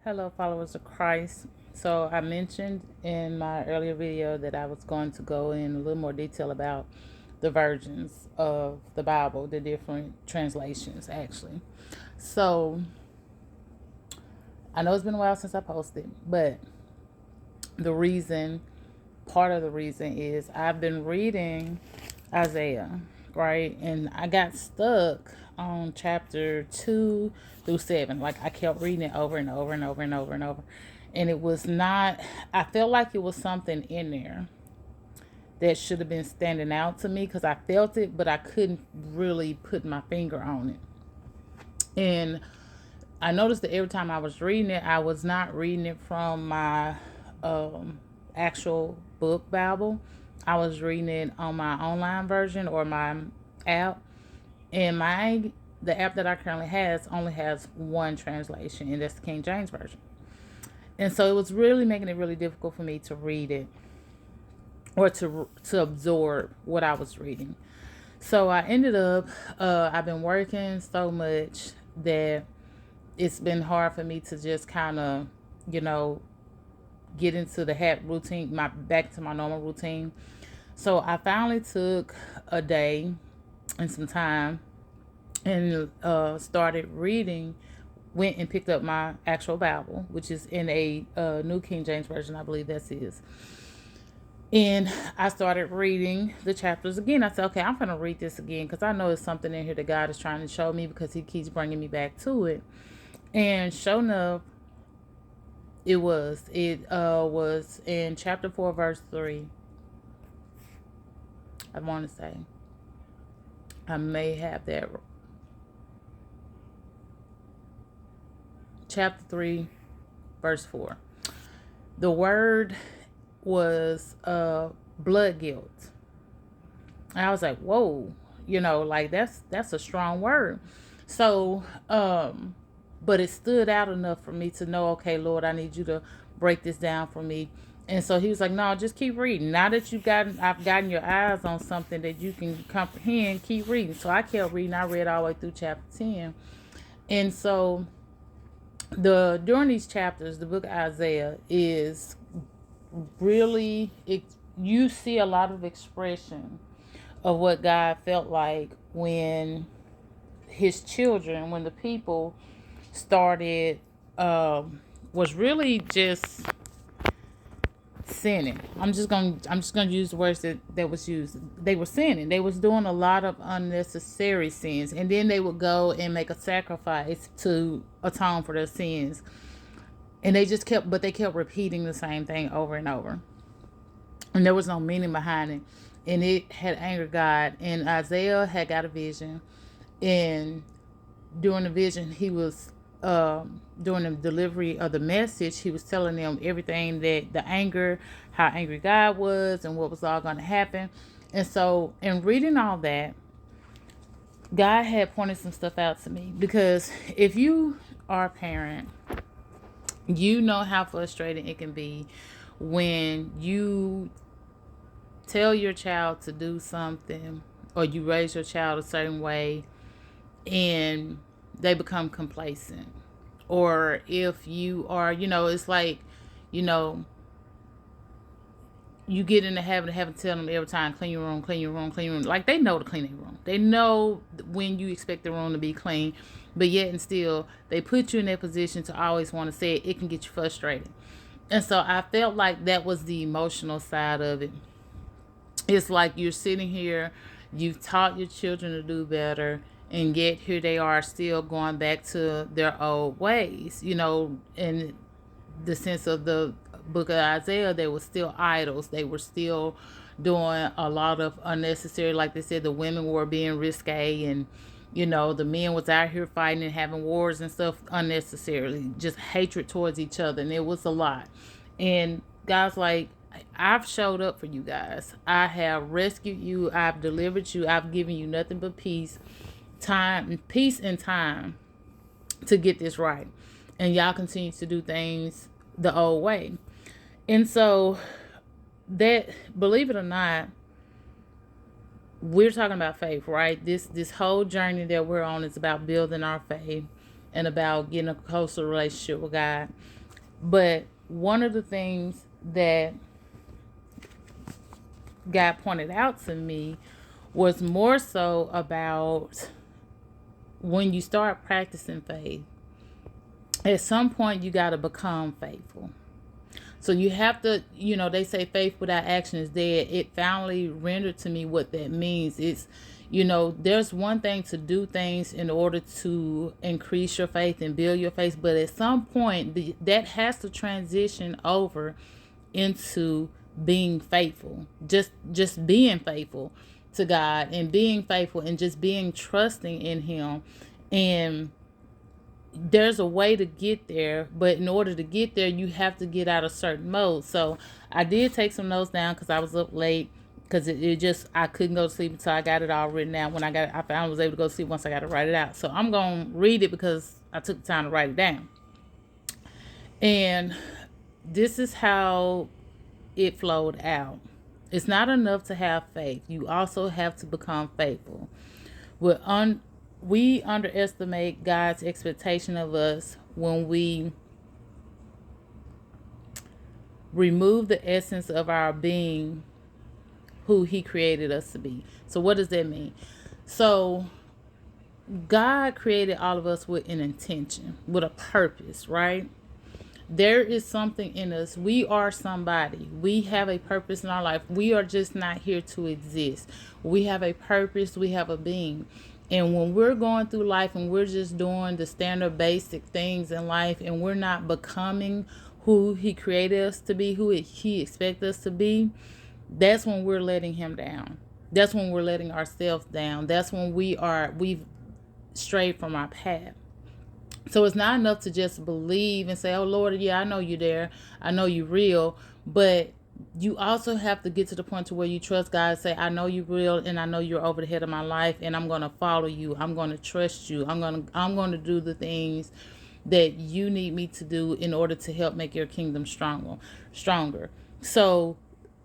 Hello, followers of Christ. So, I mentioned in my earlier video that I was going to go in a little more detail about the versions of the Bible, the different translations, actually. So, I know it's been a while since I posted, but the reason, part of the reason is I've been reading Isaiah, right? And I got stuck on chapter 2 through 7. Like I kept reading it over and over and over and over and over. And it was not, I felt like it was something in there that should have been standing out to me because I felt it, but I couldn't really put my finger on it. And I noticed that every time I was reading it, I was not reading it from my actual book Bible. I was reading it on my online version or my app. And the app that I currently has only has one translation, and that's the King James version. And so it was really making it really difficult for me to read it or to absorb what I was reading. So I ended up I've been working so much that it's been hard for me to just kind of, you know, get into the habit routine, my back to my normal routine. So I finally took a day and some time and started reading. Went and picked up my actual Bible, which is in a New King James Version, I believe that's is. And I started reading the chapters again. I said, okay, I'm going to read this again because I know there's something in here that God is trying to show me because He keeps bringing me back to it. And sure enough, it was in chapter 4, verse 3. I want to say I may have that. Chapter 3, verse 4. The word was blood guilt. And I was like, whoa, like that's a strong word. So, but it stood out enough for me to know, okay, Lord, I need you to break this down for me. And so he was like, no, just keep reading. Now that I've gotten your eyes on something that you can comprehend, keep reading. So I kept reading. I read all the way through chapter 10. And so during these chapters, the book of Isaiah is really, you see a lot of expression of what God felt like when his children, when the people started, was really just sinning. I'm just gonna use the words that was used. They were sinning. They was doing a lot of unnecessary sins, and then they would go and make a sacrifice to atone for their sins. And they kept repeating the same thing over and over, and there was no meaning behind it, and it had angered God. And Isaiah had got a vision, and during the vision, he was during the delivery of the message, he was telling them everything that the anger, how angry God was, and what was all going to happen. And so, in reading all that, God had pointed some stuff out to me because if you are a parent, you know how frustrating it can be when you tell your child to do something or you raise your child a certain way and they become complacent. Or if you are, it's like, you know, you get in the habit of having to tell them every time, clean your room, clean your room, clean your room. Like they know to clean their room. They know when you expect the room to be clean, but yet and still, they put you in that position to always want to say it. It can get you frustrated. And so I felt like that was the emotional side of it. It's like you're sitting here, you've taught your children to do better, and yet here they are still going back to their old ways. In the sense of the book of Isaiah, they were still idols. They were still doing a lot of unnecessary, like they said, the women were being risque, and the men was out here fighting and having wars and stuff unnecessarily, just hatred towards each other, and it was a lot. And God's like, I've showed up for you guys. I have rescued you. I've delivered you. I've given you nothing but peace and time to get this right. And y'all continue to do things the old way. And so that, believe it or not, we're talking about faith, right? This whole journey that we're on is about building our faith. and about getting a closer relationship with God. But one of the things that God pointed out to me was more so about when you start practicing faith, at some point you got to become faithful. So you have to, they say faith without action is dead. It finally rendered to me what that means. It's, there's one thing to do things in order to increase your faith and build your faith, but at some point that has to transition over into being faithful. Just being faithful to God and being faithful and just being trusting in Him. And there's a way to get there, but in order to get there, you have to get out of certain mode. So I did take some notes down because I was up late, because it just, I couldn't go to sleep until I got it all written down. When I finally was able to go to sleep once I got to write it out. So I'm going to read it because I took the time to write it down. And this is how it flowed out. It's not enough to have faith. You also have to become faithful. We underestimate God's expectation of us when we remove the essence of our being who He created us to be. So what does that mean? So God created all of us with an intention, with a purpose, right? There is something in us. We are somebody. We have a purpose in our life. We are just not here to exist. We have a purpose. We have a being. And when we're going through life and we're just doing the standard basic things in life and we're not becoming who He created us to be, who He expects us to be, that's when we're letting Him down. That's when we're letting ourselves down. That's when we've strayed from our path. So it's not enough to just believe and say, oh, Lord, yeah, I know you're there. I know you're real. But you also have to get to the point to where you trust God. Say, I know you're real and I know you're over the head of my life and I'm going to follow you. I'm going to trust you. I'm going to do the things that you need me to do in order to help make your kingdom stronger. So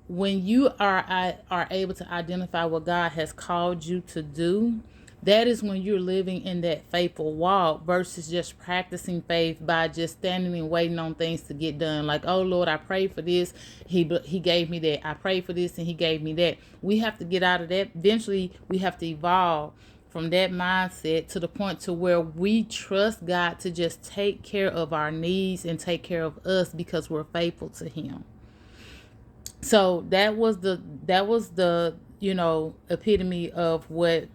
when you are able to identify what God has called you to do, that is when you're living in that faithful walk versus just practicing faith by just standing and waiting on things to get done. Like, oh, Lord, I prayed for this. He gave me that. I prayed for this and He gave me that. We have to get out of that. Eventually, we have to evolve from that mindset to the point to where we trust God to just take care of our needs and take care of us because we're faithful to Him. So that was the epitome of what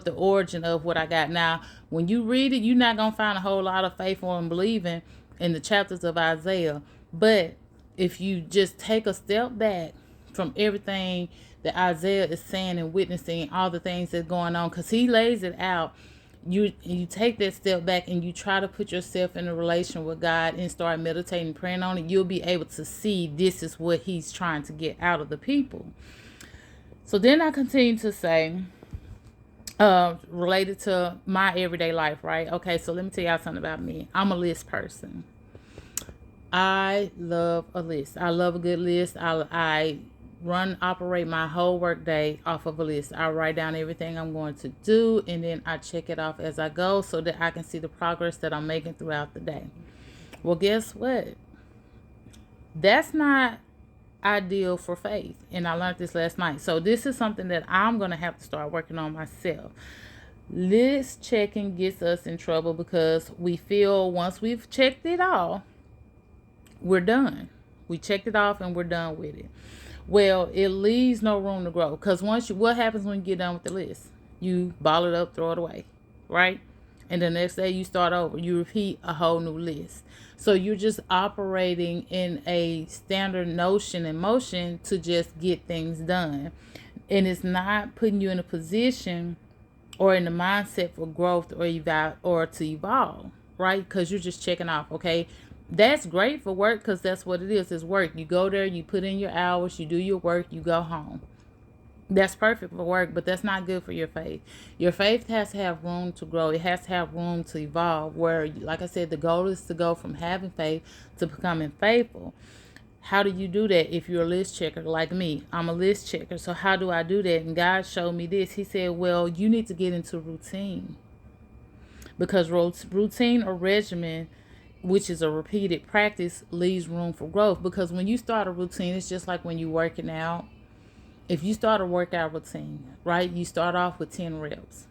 the origin of what I got. Now, when you read it, you're not going to find a whole lot of faithful and believing in the chapters of Isaiah. But if you just take a step back from everything that Isaiah is saying and witnessing, all the things that's going on, because he lays it out, you take that step back and you try to put yourself in a relation with God and start meditating, praying on it, you'll be able to see this is what He's trying to get out of the people. So then I continue to say, related to my everyday life, right? Okay, so let me tell y'all something about me. I'm a list person. I love a list. I love a good list. I operate my whole work day off of a list. I write down everything I'm going to do and then I check it off as I go so that I can see the progress that I'm making throughout the day. Well, guess what? That's not ideal for faith, and I learned this last night. So this is something that I'm going to have to start working on myself. List checking gets us in trouble because we feel once we've checked it all, we're done. We checked it off and we're done with it. Well, it leaves no room to grow, because what happens when you get done with the list? You ball it up, throw it away, right? And the next day you start over. You repeat a whole new list. So you're just operating in a standard notion and motion to just get things done. And it's not putting you in a position or in the mindset for growth or to evolve, right? Because you're just checking off, okay? That's great for work because that's what it is. It's work. You go there, you put in your hours, you do your work, you go home. That's perfect for work, but that's not good for your faith. Your faith has to have room to grow. It has to have room to evolve, where, like I said, the goal is to go from having faith to becoming faithful. How do you do that if you're a list checker like me? I'm a list checker. So how do I do that? And God showed me this. He said, well, you need to get into routine. because routine or regimen, which is a repeated practice, leaves room for growth. Because when you start a routine, it's just like when you're working out. If you start a workout routine, right, you start off with 10 reps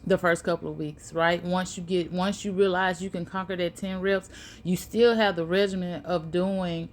the first couple of weeks, right? Once you realize you can conquer that 10 reps, you still have the regimen of going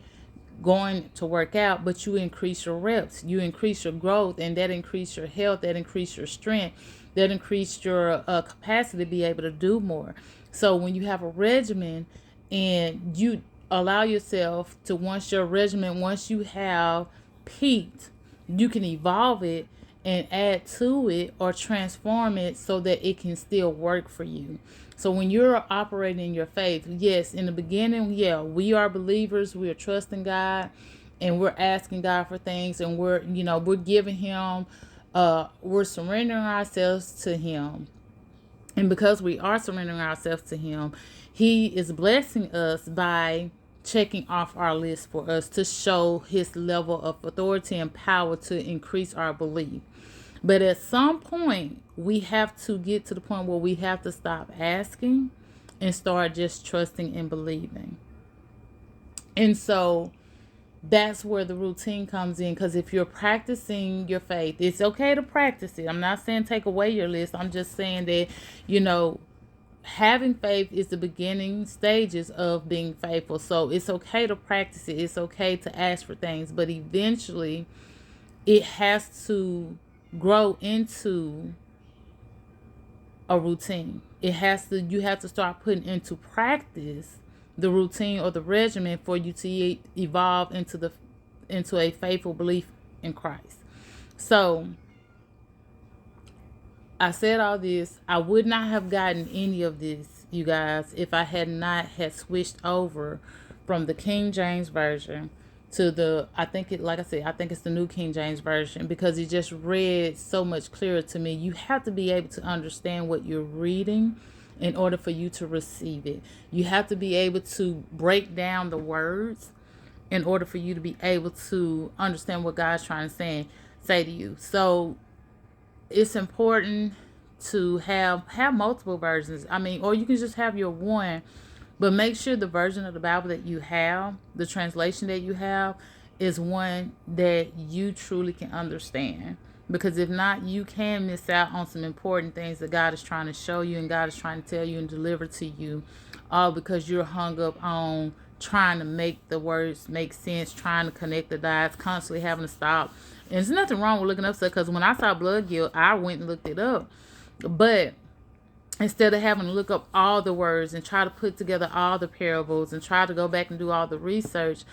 to work out, but you increase your reps, you increase your growth, and that increase your health, that increase your strength, that increase your capacity to be able to do more. So when you have a regimen and you allow yourself to, once you have peaked, you can evolve it and add to it or transform it so that it can still work for you. So when you're operating in your faith, yes, in the beginning, yeah, we are believers, we are trusting God, and we're asking God for things, and we're giving him, we're surrendering ourselves to him. And because we are surrendering ourselves to him, he is blessing us by checking off our list for us to show his level of authority and power to increase our belief. But at some point, we have to get to the point where we have to stop asking and start just trusting and believing. And so that's where the routine comes in. Because if you're practicing your faith, it's okay to practice it. I'm not saying take away your list. I'm just saying that, you know, having faith is the beginning stages of being faithful. So it's okay to practice it. It's okay to ask for things. But eventually, it has to grow into a routine. You have to start putting into practice the routine or the regimen for you to evolve into a faithful belief in Christ. So I said all this. I would not have gotten any of this, you guys, if I had not had switched over from the King James Version to like I said, I think it's the New King James Version, because it just read so much clearer to me. You have to be able to understand what you're reading in order for you to receive it. You have to be able to break down the words in order for you to be able to understand what God's trying to say to you. So it's important to have multiple versions. I mean, or you can just have your one, but make sure the version of the Bible that you have, the translation that you have, is one that you truly can understand. Because if not, you can miss out on some important things that God is trying to show you and God is trying to tell you and deliver to you, all because you're hung up on trying to make the words make sense, trying to connect the dots, constantly having to stop. And there's nothing wrong with looking up stuff, because when I saw blood guilt, I went and looked it up. But instead of having to look up all the words and try to put together all the parables and try to go back and do all the research,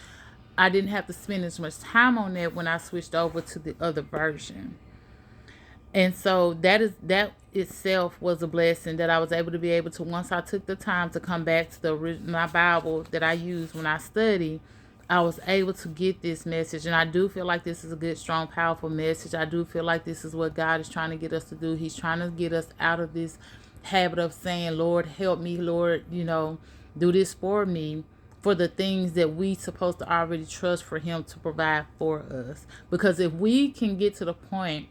I didn't have to spend as much time on that when I switched over to the other version. And so that itself was a blessing, that I was able to, once I took the time to come back to my Bible that I use when I study, I was able to get this message. And I do feel like this is a good, strong, powerful message. I do feel like this is what God is trying to get us to do. He's trying to get us out of this habit of saying, Lord, help me, Lord, do this for me, for the things that we supposed to already trust for him to provide for us. Because if we can get to the point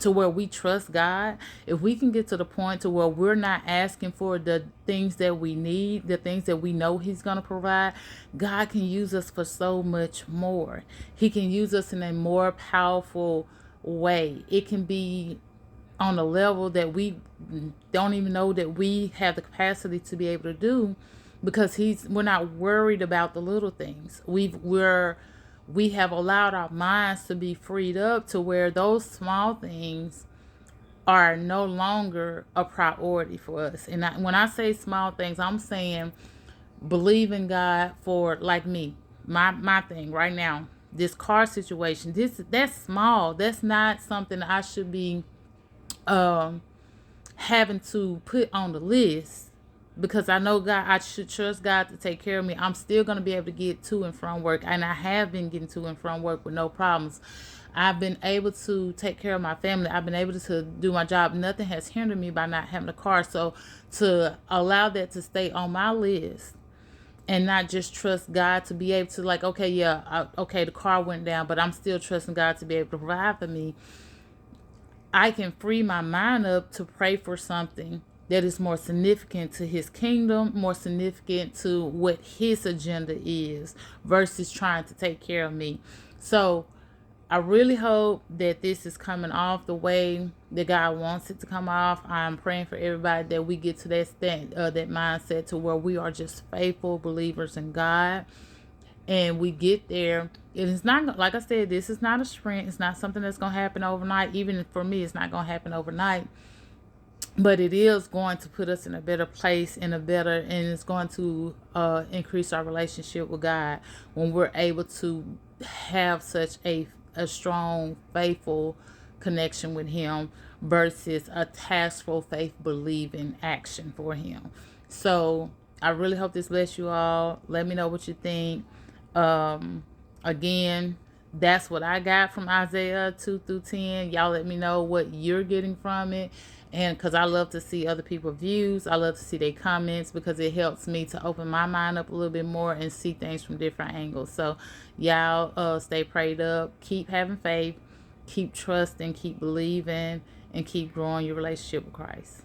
to where we trust God, if we can get to the point to where we're not asking for the things that we need, the things that we know he's going to provide, God can use us for so much more. He can use us in a more powerful way. It can be on a level that we don't even know that we have the capacity to be able to do, because we're not worried about the little things. We have allowed our minds to be freed up to where those small things are no longer a priority for us. And when I say small things, I'm saying believe in God for, like me, my thing right now, this car situation, that's small. That's not something I should be having to put on the list, because I know God, I should trust God to take care of me. I'm still going to be able to get to and from work, and I have been getting to and from work with no problems. I've been able to take care of my family. I've been able to do my job. Nothing has hindered me by not having a car. So to allow that to stay on my list and not just trust God to be able to, like, okay, the car went down, but I'm still trusting God to be able to provide for me. I can free my mind up to pray for something that is more significant to his kingdom, more significant to what his agenda is, versus trying to take care of me. So I really hope that this is coming off the way that God wants it to come off. I'm praying for everybody that we get to that mindset to where we are just faithful believers in God, and we get there. It is not, like I said, this is not a sprint. It's not something that's going to happen overnight. Even for me, it's not going to happen overnight. But it is going to put us in a better place, and it's going to increase our relationship with God when we're able to have such a strong, faithful connection with Him versus a taskful faith believing action for Him. So I really hope this bless you all. Let me know what you think. Again, that's what I got from Isaiah 2 through 10. Y'all let me know what you're getting from it. And because I love to see other people's views, I love to see their comments, because it helps me to open my mind up a little bit more and see things from different angles. So y'all stay prayed up, keep having faith, keep trusting, keep believing, and keep growing your relationship with Christ.